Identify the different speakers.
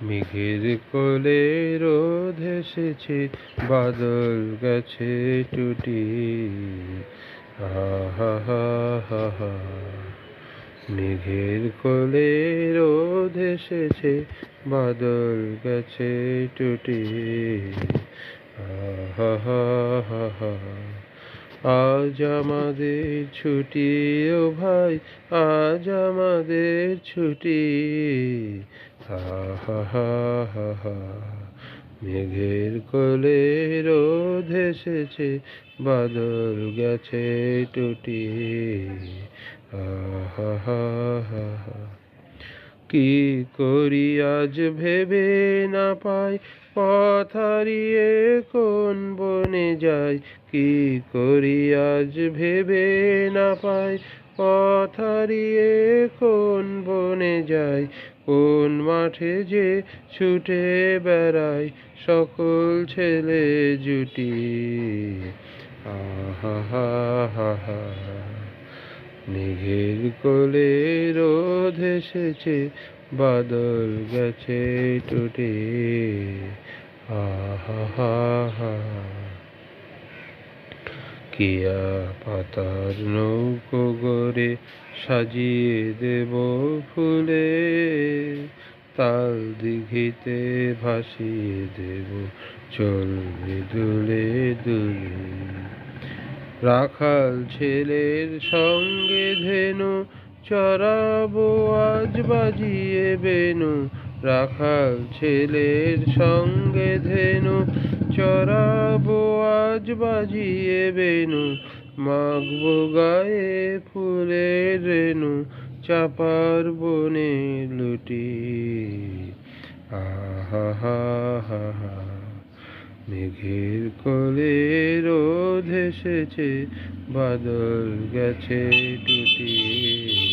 Speaker 1: মেঘের কোলে রোদ এসেছে, বাদল গেছে টুটি। আহা হা হা হা। মেঘের কোলে রোদ এসেছে, বাদল গেছে টুটি। আহা হা হা হা। আজ আমাদের ছুটি ও ভাই, আজ আমাদের ছুটি। হা হা হা হা হা। মেঘের কোলে রোদ এসেছে, বাদল গেছে টুটি। হা হা হা হা। কি করি আজ ভেবে না পাই, পথ হারিয়ে কোন বনে যাই। কি করি আজ ভেবে না পাই, পথ হারিয়ে কোন বনে যাই। কোন মাঠে যে ছুটে বেড়াই সকল ছেলে জুটি। আহা হা হা হা। মেঘের কোলে রোদ এসেছে, বাদল গেছে টুটি। আহা হা হা। কিয়া পাতার নৌকো গড়ে সাজিয়ে দেব ফুলে, তাল দিঘিতে ভাসিয়ে দেব চলবে দুলে দুলে। রাখাল ছেলের সঙ্গে ধেনু চড়াবো আজ বাজিয়ে বেনু। রাখাল ছেলের সঙ্গে ধেনু চড়াবো আজ বাজিয়ে বেনু। মাখবো গায়ে ফুলের রেণু, চাপার বনে লুটি। আহা হা হা হা। মেঘের কোলে রোদ এসেছে, বাদল গেছে টুটি।